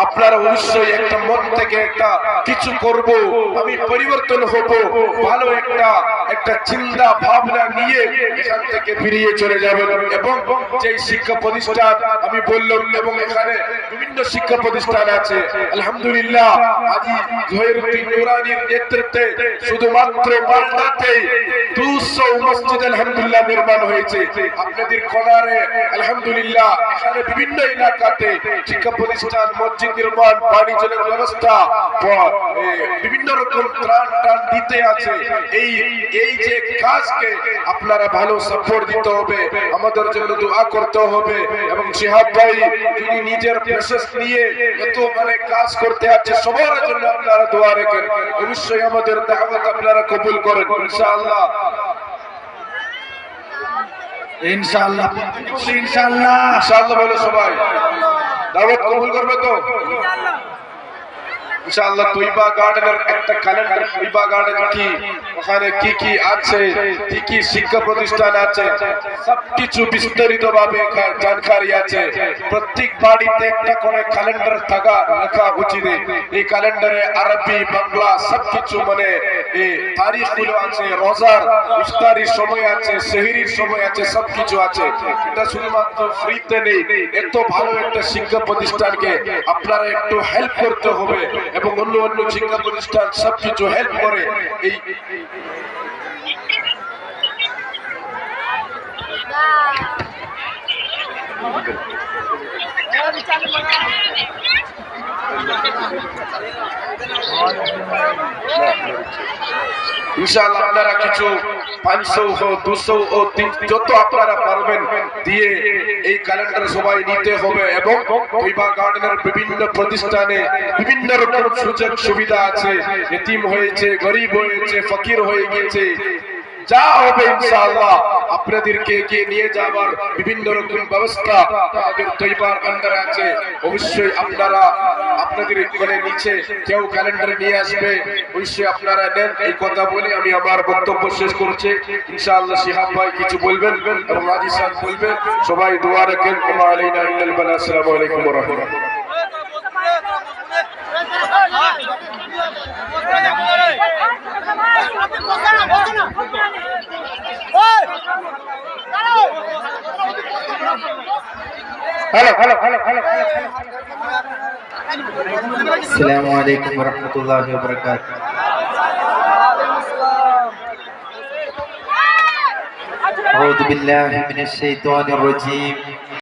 আপনারা অবশ্যই একটা মন থেকে একটা কিছু করব, আমি পরিবর্তন হব, ভালো একটা চিন্তা ভাবনা নিয়ে এখান থেকে ফিরিয়ে চলে যাবেন। এবং যে শিক্ষা প্রতিষ্ঠান আমি বললাম, এবং এখানে বিভিন্ন শিক্ষা প্রতিষ্ঠান আছে, আলহামদুলিল্লাহ আজি জহিরুদ্দিন নুরানির নেতৃত্বে শুধুমাত্র মালদাতে 200 মসজিদ আলহামদুলিল্লাহ নির্মাণ হয়েছে। আপনাদের কোনারে আলহামদুলিল্লাহ এখানে বিভিন্ন এলাকাতে শিক্ষা প্রতিষ্ঠান, মসজিদ নির্মাণ, পানি জলের ব্যবস্থা, বিভিন্ন রকম ত্রাণ দিতে আছে। এই যে কাজকে আপনারা ভালো সাপোর্ট দিতে হবে, আমাদের জন্য দোয়া করতে হবে। এবং শিহাব ভাই যিনি নিজের প্রসেস নিয়ে এত কাজ করতে আছে, সবার জন্য আপনারা দোয়া রাখেন। অবশ্যই আমাদের দাওয়াত আপনারা কবুল করেন ইনশাআল্লাহ। ইনশাআল্লাহ ইনশাআল্লাহ ইনশাআল্লাহ বলে সবাই দাওয়াত কবুল করবে তো ইনশাআল্লাহ। তৈবা গার্ডেনের একটা ক্যালেন্ডার, তৈবা গার্ডেন কি, ওখানে কি কি আছে, কি কি শিক্ষা প্রতিষ্ঠান আছে, সবকিছু বিস্তারিত ভাবে জানকারি আছে। প্রত্যেক বাড়িতে একটা করে ক্যালেন্ডার রাখা উচিত। এই ক্যালেন্ডারে আরবি, বাংলা সবকিছু এই তারিখ গুলো আছে, রোজার ইফতারির সময় আছে, সেহরির সময় আছে, সবকিছু আছে। এটা শুধুমাত্র ফ্রিতে নেই। এত ভালো একটা শিক্ষা প্রতিষ্ঠানকে আপনারা একটু হেল্প করতে হবে, এবং অন্য অন্য শিক্ষা প্রতিষ্ঠান সবকিছু হেল্প করে। এই ইনশাআল্লাহ আপনারা কিছু 500 ও 200 ও 300 যত আপনারা পারবেন দিয়ে এই ক্যালেন্ডার সবাই নিতে হবে। এবং তৈবা গার্ডেনের বিভিন্ন প্রতিষ্ঠানে বিভিন্ন রকম সুযোগ সুবিধা আছে। এতিম হয়েছে, গরিব হয়েছে, ফকির হয়ে গেছে, যা হবে ইনশাআল্লাহ আপনাদেরকে এগিয়ে নিয়ে যাবার বিভিন্ন রকম ব্যবস্থা আমাদের তৈবার আন্ডারে আছে। অবশ্যই আপনারা আপনাদের নিচে কেউ ক্যালেন্ডার নিয়ে আসবে, অবশ্যই আপনারা নেন। এই কথা বলে আমি আমার বক্তব্য শেষ করছি। ইনশাআল্লাহ শিহাব ভাই কিছু বলবেন এবং রাজি সাহেব বলবেন। সবাই দোয়া রাখেন। ওয়া আলাইনা ইল্লাল বালা। আসসালামু আলাইকুম ওয়া রাহমাতুল্লাহ। السلام عليكم ورحمة الله وبركاته. أعوذ بالله من الشيطان الرجيم.